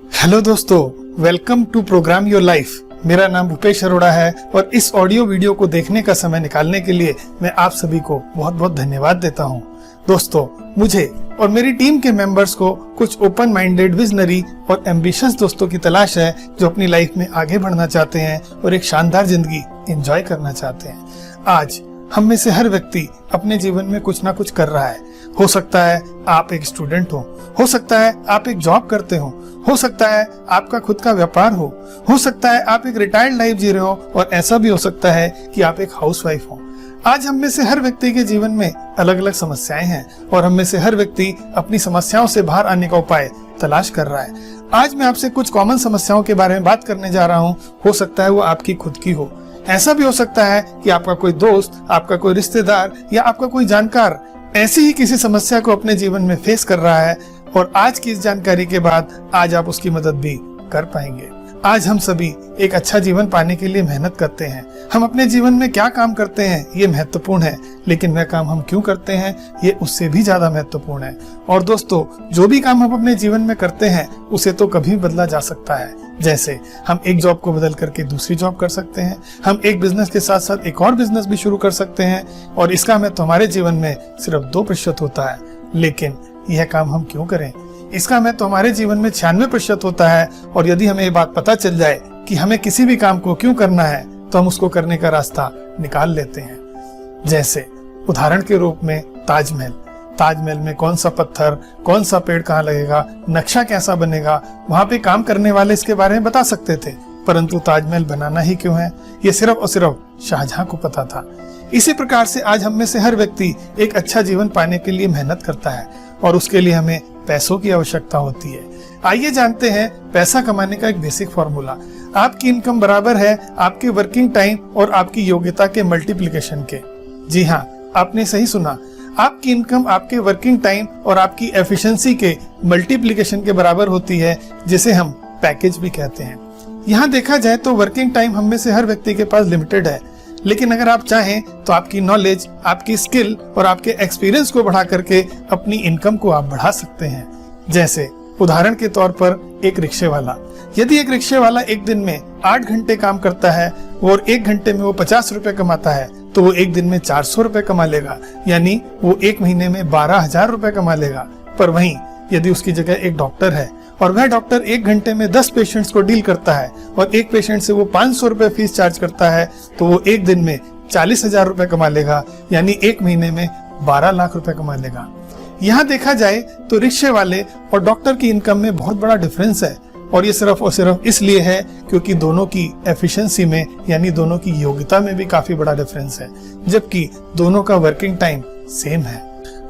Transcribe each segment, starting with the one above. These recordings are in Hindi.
हेलो दोस्तों, welcome to program your life. मेरा नाम भूपेश अरोड़ा है और इस ऑडियो वीडियो को देखने का समय निकालने के लिए मैं आप सभी को बहुत बहुत धन्यवाद देता हूं। दोस्तों, मुझे और मेरी टीम के मेंबर्स को कुछ ओपन माइंडेड, विजनरी और एम्बिशियस दोस्तों की तलाश है जो अपनी लाइफ में आगे बढ़ना चाहते हैं और एक शानदार जिंदगी एंजॉय करना चाहते हैं। आज हम में से हर व्यक्ति अपने जीवन में कुछ ना कुछ कर रहा है। हो सकता है आप एक स्टूडेंट हो सकता है आप एक जॉब करते हो सकता है आपका खुद का व्यापार हो सकता है आप एक रिटायर्ड लाइफ जी रहे हो और ऐसा भी हो सकता है कि आप एक हाउसवाइफ हो। आज हम में से हर व्यक्ति के जीवन में अलग अलग समस्याएं हैं और हम में से हर व्यक्ति अपनी समस्याओं से बाहर आने का उपाय तलाश कर रहा है। आज मैं आपसे कुछ कॉमन समस्याओं के बारे में बात करने जा रहा हूँ। हो सकता है वो आपकी खुद की हो, ऐसा भी हो सकता है कि आपका कोई दोस्त, आपका कोई रिश्तेदार या आपका कोई जानकार ऐसी ही किसी समस्या को अपने जीवन में फेस कर रहा है और आज की इस जानकारी के बाद आज आप उसकी मदद भी कर पाएंगे। आज हम सभी एक अच्छा जीवन पाने के लिए मेहनत करते हैं। हम अपने जीवन में क्या काम करते हैं ये महत्वपूर्ण है, लेकिन वह काम हम क्यों करते हैं ये उससे भी ज्यादा महत्वपूर्ण है। और दोस्तों, जो भी काम हम अपने जीवन में करते हैं उसे तो कभी बदला जा सकता है। जैसे हम एक जॉब को बदल करके दूसरी जॉब कर सकते हैं, हम एक बिजनेस के साथ साथ एक और बिजनेस भी शुरू कर सकते हैं और इसका महत्व हमारे जीवन में सिर्फ 2% होता है। लेकिन यह काम हम क्यों करें? इसका महत्व हमारे जीवन में 96% होता है। और यदि हमें ये बात पता चल जाए कि हमें किसी भी काम को क्यों करना है तो हम उसको करने का रास्ता निकाल लेते हैं। जैसे उदाहरण के रूप में ताजमहल में कौन सा पत्थर, कौन सा पेड़ कहाँ लगेगा, नक्शा कैसा बनेगा, वहां पे काम करने वाले इसके बारे में बता सकते थे, परंतु ताजमहल बनाना ही क्यों है ये सिर्फ और सिर्फ शाहजहां को पता था। इसी प्रकार से आज हम में से हर व्यक्ति एक अच्छा जीवन पाने के लिए मेहनत करता है और उसके लिए हमें पैसों की आवश्यकता होती है। आइए जानते हैं पैसा कमाने का एक बेसिक फॉर्मूला। आपकी इनकम बराबर है आपके वर्किंग टाइम और आपकी योग्यता के मल्टीप्लिकेशन के। जी हाँ, आपने सही सुना, आपकी इनकम आपके वर्किंग टाइम और आपकी एफिशिएंसी के मल्टीप्लिकेशन के बराबर होती है, जिसे हम पैकेज भी कहते हैं। यहाँ देखा जाए तो वर्किंग टाइम हम में से हर व्यक्ति के पास लिमिटेड है, लेकिन अगर आप चाहें तो आपकी नॉलेज, आपकी स्किल और आपके एक्सपीरियंस को बढ़ा करके अपनी इनकम को आप बढ़ा सकते हैं। जैसे उदाहरण के तौर पर एक रिक्शे वाला, यदि एक रिक्शे वाला एक दिन में 8 घंटे काम करता है और 1 घंटे में वो 50 रुपए कमाता है तो वो एक दिन में 400 रुपए कमा लेगा, यानी वो एक महीने में 12,000 रुपए कमा लेगा। पर वहीं यदि उसकी जगह एक डॉक्टर है और वह डॉक्टर 1 घंटे में 10 पेशेंट्स को डील करता है और एक पेशेंट से वो 500 रुपए फीस चार्ज करता है तो वो एक दिन में 40,000 रुपए कमा लेगा, यानी एक महीने में 12 लाख रुपए कमा लेगा। यहाँ देखा जाए तो रिक्शे वाले और डॉक्टर की इनकम में बहुत बड़ा डिफरेंस है और ये सिर्फ और सिर्फ इसलिए है क्योंकि दोनों की एफिशिएंसी में यानी दोनों की योग्यता में भी काफी बड़ा डिफरेंस है, जबकि दोनों का वर्किंग टाइम सेम है।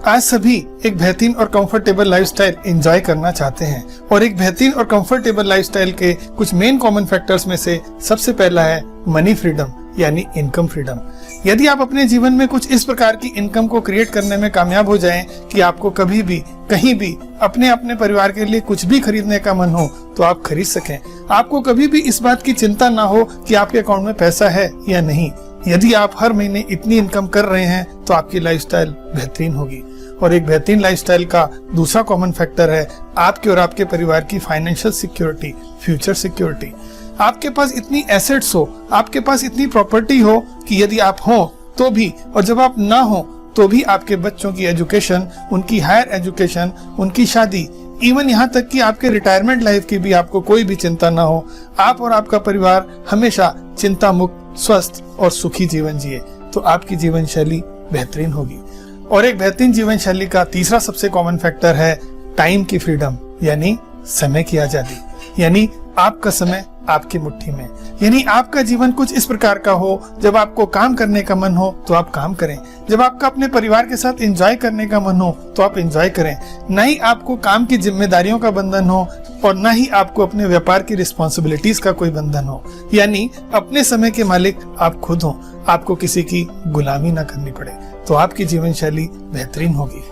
आज सभी एक बेहतरीन और कंफर्टेबल लाइफस्टाइल एंजॉय करना चाहते हैं और एक बेहतरीन और कंफर्टेबल लाइफस्टाइल के कुछ मेन कॉमन फैक्टर्स में से सबसे पहला है मनी फ्रीडम यानी इनकम फ्रीडम। यदि आप अपने जीवन में कुछ इस प्रकार की इनकम को क्रिएट करने में कामयाब हो जाएं कि आपको कभी भी कहीं भी अपने परिवार के लिए कुछ भी खरीदने का मन हो तो आप खरीद सकें, आपको कभी भी इस बात की चिंता ना हो कि आपके अकाउंट में पैसा है या नहीं। यदि आप हर महीने इतनी इनकम कर रहे हैं तो आपकी लाइफस्टाइल बेहतरीन होगी। और एक बेहतरीन लाइफस्टाइल का दूसरा कॉमन फैक्टर है आपके और आपके परिवार की फाइनेंशियल सिक्योरिटी, फ्यूचर सिक्योरिटी। आपके पास इतनी एसेट्स हो, आपके पास इतनी प्रॉपर्टी हो कि यदि आप हो तो भी और जब आप ना हो तो भी आपके बच्चों की एजुकेशन, उनकी हायर एजुकेशन, उनकी शादी, इवन यहाँ तक कि आपके रिटायरमेंट लाइफ की भी आपको कोई भी चिंता ना हो। आप और आपका परिवार हमेशा चिंता मुक्त, स्वस्थ और सुखी जीवन जिए तो आपकी जीवन शैली बेहतरीन होगी। और एक बेहतरीन जीवन शैली का तीसरा सबसे कॉमन फैक्टर है टाइम की फ्रीडम यानी समय की आजादी। यानी आपका समय आपकी मुट्ठी में, यानी आपका जीवन कुछ इस प्रकार का हो, जब आपको काम करने का मन हो तो आप काम करें, जब आपका अपने परिवार के साथ एंजॉय करने का मन हो तो आप एंजॉय करें। न ही आपको काम की जिम्मेदारियों का बंधन हो और न ही आपको अपने व्यापार की रिस्पॉन्सिबिलिटीज का कोई बंधन हो, यानी अपने समय के मालिक आप खुद हो, आपको किसी की गुलामी ना करनी पड़े तो आपकी जीवन शैली बेहतरीन होगी।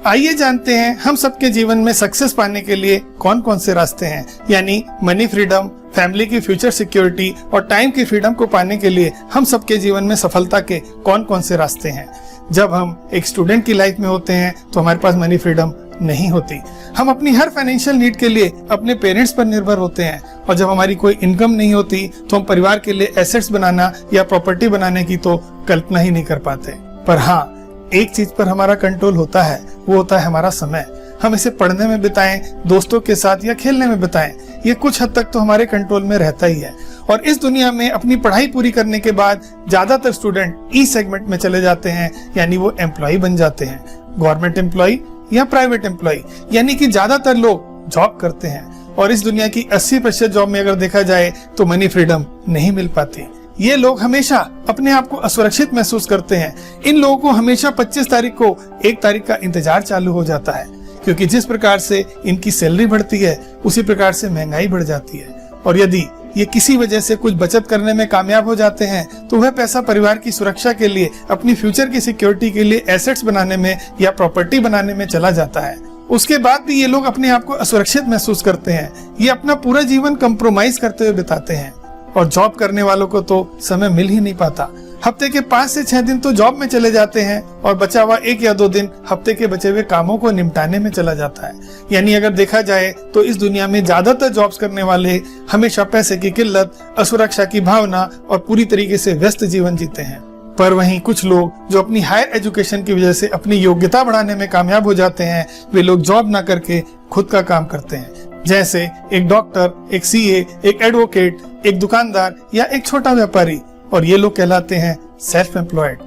आइए जानते हैं हम सबके जीवन में सक्सेस पाने के लिए कौन कौन से रास्ते हैं, यानी मनी फ्रीडम, फैमिली की फ्यूचर सिक्योरिटी और टाइम की फ्रीडम को पाने के लिए हम सबके जीवन में सफलता के कौन कौन से रास्ते हैं। जब हम एक स्टूडेंट की लाइफ में होते हैं तो हमारे पास मनी फ्रीडम नहीं होती। हम अपनी हर फाइनेंशियल नीड के लिए अपने पेरेंट्स पर निर्भर होते हैं, और जब हमारी कोई इनकम नहीं होती तो हम परिवार के लिए एसेट्स बनाना या प्रॉपर्टी बनाने की तो कल्पना ही नहीं कर पाते। पर हाँ, एक चीज पर हमारा कंट्रोल होता है, वो होता है हमारा समय। हम इसे पढ़ने में बिताएं, दोस्तों के साथ या खेलने में बिताएं, ये कुछ हद तक तो हमारे कंट्रोल में रहता ही है। और इस दुनिया में अपनी पढ़ाई पूरी करने के बाद ज्यादातर स्टूडेंट ई सेगमेंट में चले जाते हैं, यानी वो एम्प्लॉय बन जाते हैं, गवर्नमेंट एम्प्लॉय या प्राइवेट एम्प्लॉय, यानी कि ज्यादातर लोग जॉब करते हैं। और इस दुनिया की 80% जॉब में अगर देखा जाए तो मनी फ्रीडम नहीं मिल पाती। ये लोग हमेशा अपने आप को असुरक्षित महसूस करते हैं। इन लोगों को हमेशा 25 तारीख को 1 तारीख का इंतजार चालू हो जाता है, क्योंकि जिस प्रकार से इनकी सैलरी बढ़ती है उसी प्रकार से महंगाई बढ़ जाती है। और यदि ये किसी वजह से कुछ बचत करने में कामयाब हो जाते हैं तो वह पैसा परिवार की सुरक्षा के लिए, अपनी फ्यूचर की सिक्योरिटी के लिए एसेट्स बनाने में या प्रॉपर्टी बनाने में चला जाता है। उसके बाद भी ये लोग अपने आप को असुरक्षित महसूस करते हैं। ये अपना पूरा जीवन कंप्रोमाइज करते हुए बिताते हैं। और जॉब करने वालों को तो समय मिल ही नहीं पाता। हफ्ते के 5 से 6 दिन तो जॉब में चले जाते हैं और बचा हुआ 1 या 2 दिन हफ्ते के बचे हुए कामों को निपटाने में चला जाता है। यानी अगर देखा जाए तो इस दुनिया में ज्यादातर जॉब्स करने वाले हमेशा पैसे की किल्लत, असुरक्षा की भावना और पूरी तरीके से व्यस्त जीवन जीते हैं। पर वहीं कुछ लोग जो अपनी हायर एजुकेशन की वजह से अपनी योग्यता बढ़ाने में कामयाब हो जाते हैं, वे लोग जॉब ना करके खुद का काम करते हैं। जैसे एक डॉक्टर, एक सीए, एक एडवोकेट, एक दुकानदार या एक छोटा व्यापारी। और ये लोग कहलाते हैं सेल्फ एम्प्लॉयड।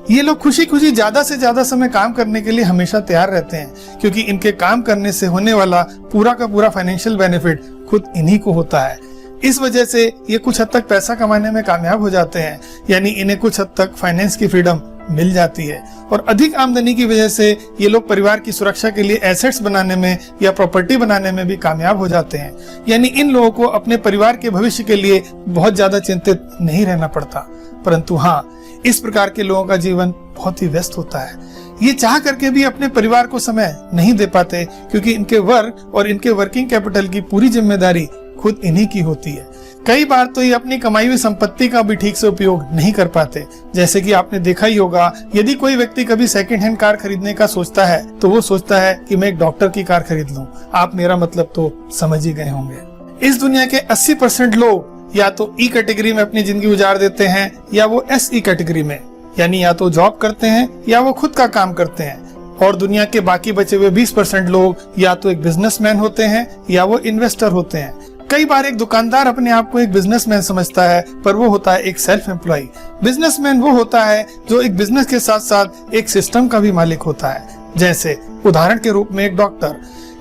ये लोग खुशी खुशी ज्यादा से ज्यादा समय काम करने के लिए हमेशा तैयार रहते हैं, क्योंकि इनके काम करने से होने वाला पूरा का पूरा फाइनेंशियल बेनिफिट खुद इन्हीं को होता है। इस वजह से ये कुछ हद तक पैसा कमाने में कामयाब हो जाते हैं, यानी इन्हें कुछ हद तक फाइनेंस की फ्रीडम मिल जाती है। और अधिक आमदनी की वजह से ये लोग परिवार की सुरक्षा के लिए एसेट्स बनाने में या प्रॉपर्टी बनाने में भी कामयाब हो जाते हैं। यानी इन लोगों को अपने परिवार के भविष्य के लिए बहुत ज्यादा चिंतित नहीं रहना पड़ता। परंतु हाँ, इस प्रकार के लोगों का जीवन बहुत ही व्यस्त होता है। ये चाह करके भी अपने परिवार को समय नहीं दे पाते, क्योंकि इनके वर्क और इनके वर्किंग कैपिटल की पूरी जिम्मेदारी खुद इन्हीं की होती है। कई बार तो ये अपनी कमाई हुई संपत्ति का भी ठीक से उपयोग नहीं कर पाते। जैसे कि आपने देखा ही होगा, यदि कोई व्यक्ति कभी सेकंड हैंड कार खरीदने का सोचता है तो वो सोचता है कि मैं एक डॉक्टर की कार खरीद लूं। आप मेरा मतलब तो समझ ही गए होंगे। इस दुनिया के 80% लोग या तो ई कैटेगरी में अपनी जिंदगी गुजार देते हैं या वो SE कैटेगरी में, यानी या तो जॉब करते हैं या वो खुद का काम करते हैं। और दुनिया के बाकी बचे हुए 20% लोग या तो एक बिजनेसमैन होते हैं या वो इन्वेस्टर होते हैं। कई बार एक दुकानदार अपने आप को एक बिजनेसमैन समझता है, पर वो होता है एक सेल्फ एम्प्लॉय। बिजनेसमैन वो होता है जो एक बिजनेस के साथ साथ एक सिस्टम का भी मालिक होता है। जैसे उदाहरण के रूप में एक डॉक्टर,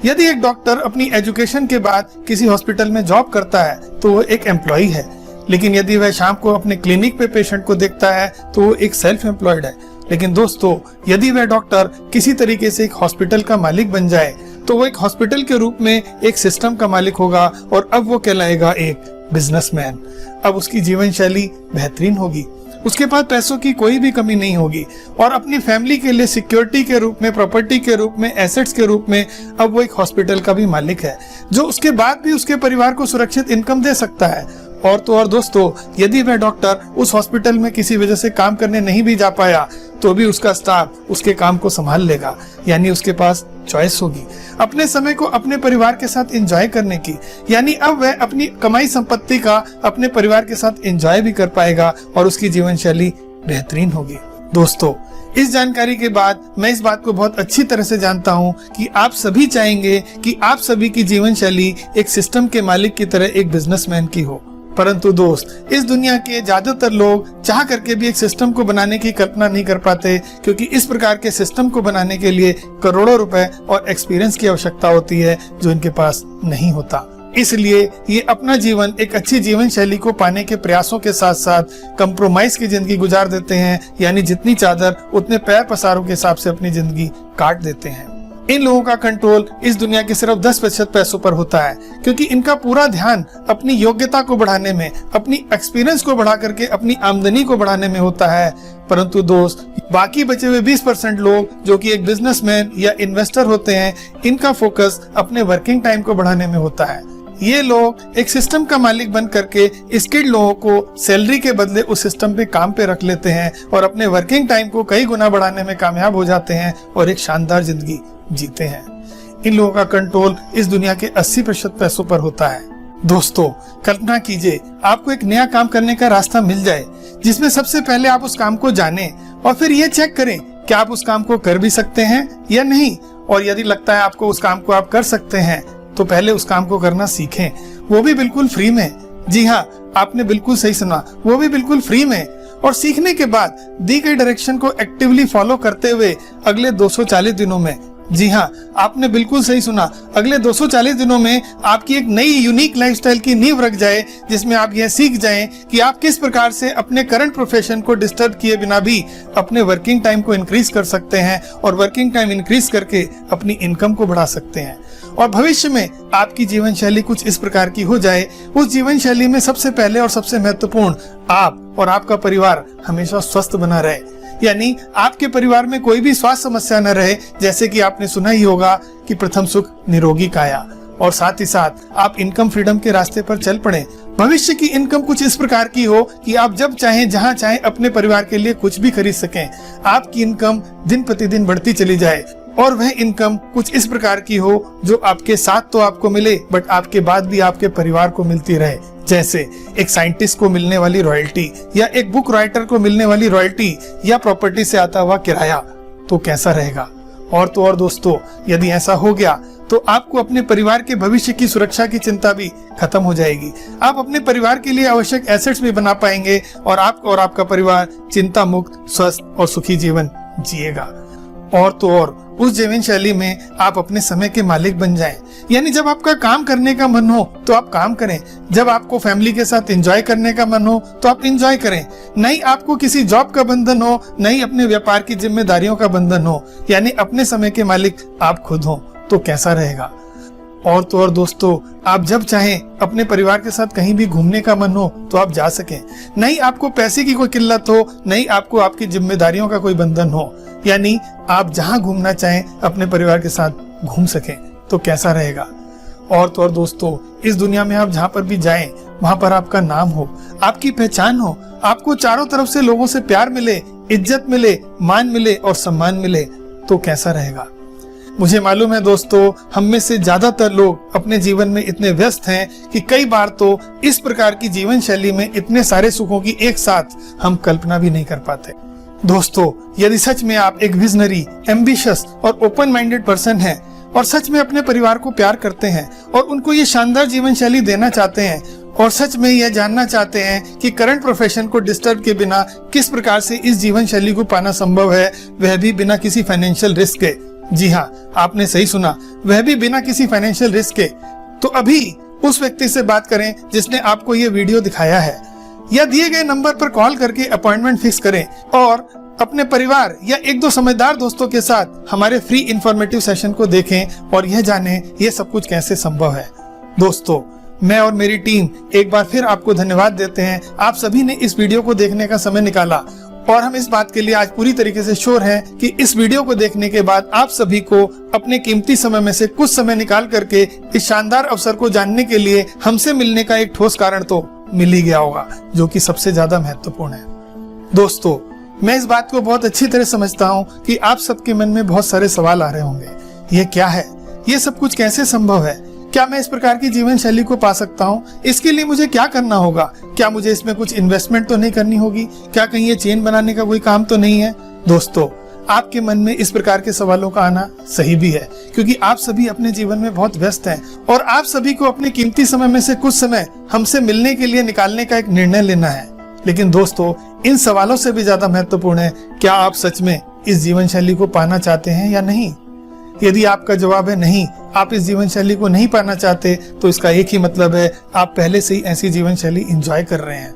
यदि एक डॉक्टर अपनी एजुकेशन के बाद किसी हॉस्पिटल में जॉब करता है तो वो एक एम्प्लॉय है, लेकिन यदि वह शाम को अपने क्लिनिक पे पेशेंट को देखता है तो वो एक सेल्फ एम्प्लॉयड है। लेकिन दोस्तों, यदि वह डॉक्टर किसी तरीके से एक हॉस्पिटल का मालिक बन जाए तो वो एक हॉस्पिटल के रूप में एक सिस्टम का मालिक होगा, और अब वो कहलाएगा एक बिजनेसमैन। अब उसकी जीवन शैली बेहतरीन होगी, उसके पास पैसों की कोई भी कमी नहीं होगी, और अपनी फैमिली के लिए सिक्योरिटी के रूप में, प्रॉपर्टी के रूप में, एसेट्स के रूप में अब वो एक हॉस्पिटल का भी मालिक है, जो उसके बाद भी उसके परिवार को सुरक्षित इनकम दे सकता है। और तो और दोस्तों, यदि वह डॉक्टर उस हॉस्पिटल में किसी वजह से काम करने नहीं भी जा पाया तो भी उसका स्टाफ उसके काम को संभाल लेगा, यानी उसके पास चॉइस होगी अपने समय को अपने परिवार के साथ एंजॉय करने की। यानी अब वह अपनी कमाई संपत्ति का अपने परिवार के साथ एंजॉय भी कर पाएगा और उसकी जीवन शैली बेहतरीन होगी। दोस्तों, इस जानकारी के बाद मैं इस बात को बहुत अच्छी तरह से जानता हूँ कि आप सभी चाहेंगे कि आप सभी की जीवन शैली एक सिस्टम के मालिक की तरह एक बिजनेसमैन की हो। परंतु दोस्त, इस दुनिया के ज्यादातर लोग चाह करके भी एक सिस्टम को बनाने की कल्पना नहीं कर पाते, क्योंकि इस प्रकार के सिस्टम को बनाने के लिए करोड़ों रुपए और एक्सपीरियंस की आवश्यकता होती है, जो इनके पास नहीं होता। इसलिए ये अपना जीवन एक अच्छी जीवन शैली को पाने के प्रयासों के साथ साथ कंप्रोमाइज की जिंदगी गुजार देते हैं, यानी जितनी चादर उतने पैर पसारों के हिसाब से अपनी जिंदगी काट देते हैं। इन लोगों का कंट्रोल इस दुनिया के सिर्फ 10% पैसों पर होता है, क्योंकि इनका पूरा ध्यान अपनी योग्यता को बढ़ाने में, अपनी एक्सपीरियंस को बढ़ा करके अपनी आमदनी को बढ़ाने में होता है। परंतु दोस्त, बाकी बचे हुए 20% लोग जो कि एक बिजनेसमैन या इन्वेस्टर होते हैं, इनका फोकस अपने वर्किंग टाइम को बढ़ाने में होता है। ये लोग एक सिस्टम का मालिक बन करके स्किल्ड लोगों को सैलरी के बदले उस सिस्टम पे काम पे रख लेते हैं और अपने वर्किंग टाइम को कई गुना बढ़ाने में कामयाब हो जाते हैं और एक शानदार जिंदगी जीते हैं। इन लोगों का कंट्रोल इस दुनिया के 80% पैसों पर होता है। दोस्तों, कल्पना कीजिए आपको एक नया काम करने का रास्ता मिल जाए जिसमें सबसे पहले आप उस काम को जानें और फिर ये चेक करें कि आप उस काम को कर भी सकते हैं या नहीं, और यदि लगता है आपको उस काम को आप कर सकते हैं तो पहले उस काम को करना सीखें, वो भी बिल्कुल फ्री में। जी हाँ, आपने बिल्कुल सही सुना, वो भी बिल्कुल फ्री में। और सीखने के बाद दी गई डायरेक्शन को एक्टिवली फॉलो करते हुए अगले 240 दिनों में, जी हाँ आपने बिल्कुल सही सुना, अगले 240 दिनों में आपकी एक नई यूनिक लाइफस्टाइल की नींव रख जाए, जिसमें आप यह सीख जाएं कि आप किस प्रकार से अपने करंट प्रोफेशन को डिस्टर्ब किए बिना भी अपने वर्किंग टाइम को इंक्रीज कर सकते हैं और वर्किंग टाइम इंक्रीज करके अपनी इनकम को बढ़ा सकते हैं। और भविष्य में आपकी जीवन शैली कुछ इस प्रकार की हो जाए, उस जीवन शैली में सबसे पहले और सबसे महत्वपूर्ण आप और आपका परिवार हमेशा स्वस्थ बना रहे, यानी आपके परिवार में कोई भी स्वास्थ्य समस्या न रहे। जैसे कि आपने सुना ही होगा कि प्रथम सुख निरोगी काया, और साथ ही साथ आप इनकम फ्रीडम के रास्ते पर चल पड़े। भविष्य की इनकम कुछ इस प्रकार की हो कि आप जब चाहें जहां चाहें अपने परिवार के लिए कुछ भी खरीद सकें। आपकी इनकम दिन प्रतिदिन बढ़ती चली जाए और वह इनकम कुछ इस प्रकार की हो जो आपके साथ तो आपको मिले बट आपके बाद भी आपके परिवार को मिलती रहे। जैसे एक साइंटिस्ट को मिलने वाली रॉयल्टी, या एक बुक राइटर को मिलने वाली रॉयल्टी, या प्रॉपर्टी से आता हुआ किराया, तो कैसा रहेगा। और तो और दोस्तों, यदि ऐसा हो गया तो आपको अपने परिवार के भविष्य की सुरक्षा की चिंता भी खत्म हो जाएगी। आप अपने परिवार के लिए आवश्यक एसेट्स भी बना पाएंगे और आप और आपका परिवार चिंता मुक्त, स्वस्थ और सुखी जीवन जिएगा। और तो और उस जीवन शैली में आप अपने समय के मालिक बन जाएं, यानी जब आपका काम करने का मन हो तो आप काम करें, जब आपको फैमिली के साथ एंजॉय करने का मन हो तो आप एंजॉय करें। नहीं आपको किसी जॉब का बंधन हो, नहीं अपने व्यापार की जिम्मेदारियों का बंधन हो, यानी अपने समय के मालिक आप खुद हो, तो कैसा रहेगा। और तो और दोस्तों, आप जब चाहें अपने परिवार के साथ कहीं भी घूमने का मन हो तो आप जा सकें। नहीं आपको पैसे की कोई किल्लत हो, नहीं आपको आपकी जिम्मेदारियों का कोई बंधन हो, यानी आप जहां घूमना चाहें अपने परिवार के साथ घूम सकें, तो कैसा रहेगा। और तो और दोस्तों, इस दुनिया में आप जहां पर भी जाएं वहां पर आपका नाम हो, आपकी पहचान हो, आपको चारों तरफ से लोगों से प्यार मिले, इज्जत मिले, मान मिले और सम्मान मिले, तो कैसा रहेगा। मुझे मालूम है दोस्तों, हम में से ज्यादातर लोग अपने जीवन में इतने व्यस्त हैं कि कई बार तो इस प्रकार की जीवन शैली में इतने सारे सुखों की एक साथ हम कल्पना भी नहीं कर पाते। दोस्तों, यदि सच में आप एक विजनरी, एम्बिशियस और ओपन माइंडेड पर्सन हैं और सच में अपने परिवार को प्यार करते हैं और उनको ये शानदार जीवन शैली देना चाहते हैं और सच में यह जानना चाहते हैं कि करंट प्रोफेशन को डिस्टर्ब के बिना किस प्रकार से इस जीवन शैली को पाना संभव है, वह भी बिना किसी फाइनेंशियल रिस्क के। जी हाँ, आपने सही सुना, वह भी बिना किसी फाइनेंशियल रिस्क के। तो अभी उस व्यक्ति से बात करें जिसने आपको ये वीडियो दिखाया है, या दिए गए नंबर पर कॉल करके अपॉइंटमेंट फिक्स करें और अपने परिवार या एक दो समझदार दोस्तों के साथ हमारे फ्री इंफॉर्मेटिव सेशन को देखें और यह जानें ये सब कुछ कैसे संभव है। दोस्तों, मैं और मेरी टीम एक बार फिर आपको धन्यवाद देते हैं। आप सभी ने इस वीडियो को देखने का समय निकाला और हम इस बात के लिए आज पूरी तरीके से श्योर हैं कि इस वीडियो को देखने के बाद आप सभी को अपने कीमती समय में से कुछ समय निकाल करके इस शानदार अवसर को जानने के लिए हमसे मिलने का एक ठोस कारण तो मिल ही गया होगा, जो कि सबसे ज्यादा महत्वपूर्ण है। दोस्तों, मैं इस बात को बहुत अच्छी तरह समझता हूँ कि आप सबके मन में बहुत सारे सवाल आ रहे होंगे। ये क्या है, ये सब कुछ कैसे संभव है, क्या मैं इस प्रकार की जीवन शैली को पा सकता हूँ, इसके लिए मुझे क्या करना होगा, क्या मुझे इसमें कुछ इन्वेस्टमेंट तो नहीं करनी होगी, क्या कहीं ये चेन बनाने का कोई काम तो नहीं है। दोस्तों, आपके मन में इस प्रकार के सवालों का आना सही भी है, क्योंकि आप सभी अपने जीवन में बहुत व्यस्त हैं और आप सभी को अपने कीमती समय में से कुछ समय हमसे मिलने के लिए निकालने का एक निर्णय लेना है। लेकिन दोस्तों, इन सवालों से भी ज्यादा महत्वपूर्ण है, क्या आप सच में इस जीवन शैली को पाना चाहते हैं या नहीं। यदि आपका जवाब है नहीं, आप इस जीवन शैली को नहीं पाना चाहते, तो इसका एक ही मतलब है, आप पहले से ही ऐसी जीवन शैली एंजॉय कर रहे हैं।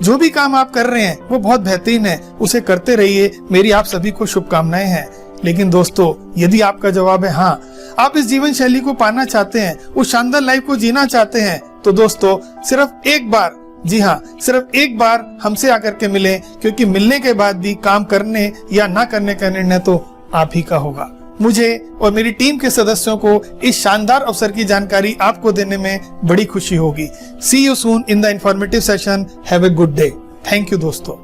जो भी काम आप कर रहे हैं वो बहुत बेहतरीन है, उसे करते रहिए, मेरी आप सभी को शुभकामनाएं हैं। लेकिन दोस्तों, यदि आपका जवाब है हाँ, आप इस जीवन शैली को पाना चाहते हैं, उस शानदार लाइफ को जीना चाहते हैं, तो दोस्तों सिर्फ एक बार, जी हाँ सिर्फ एक बार हमसे आकर के मिलें, क्योंकि मिलने के बाद भी काम करने या ना करने का निर्णय तो आप ही का होगा। मुझे और मेरी टीम के सदस्यों को इस शानदार अवसर की जानकारी आपको देने में बड़ी खुशी होगी। See you soon in the informative session. Have a good day. Thank you दोस्तों।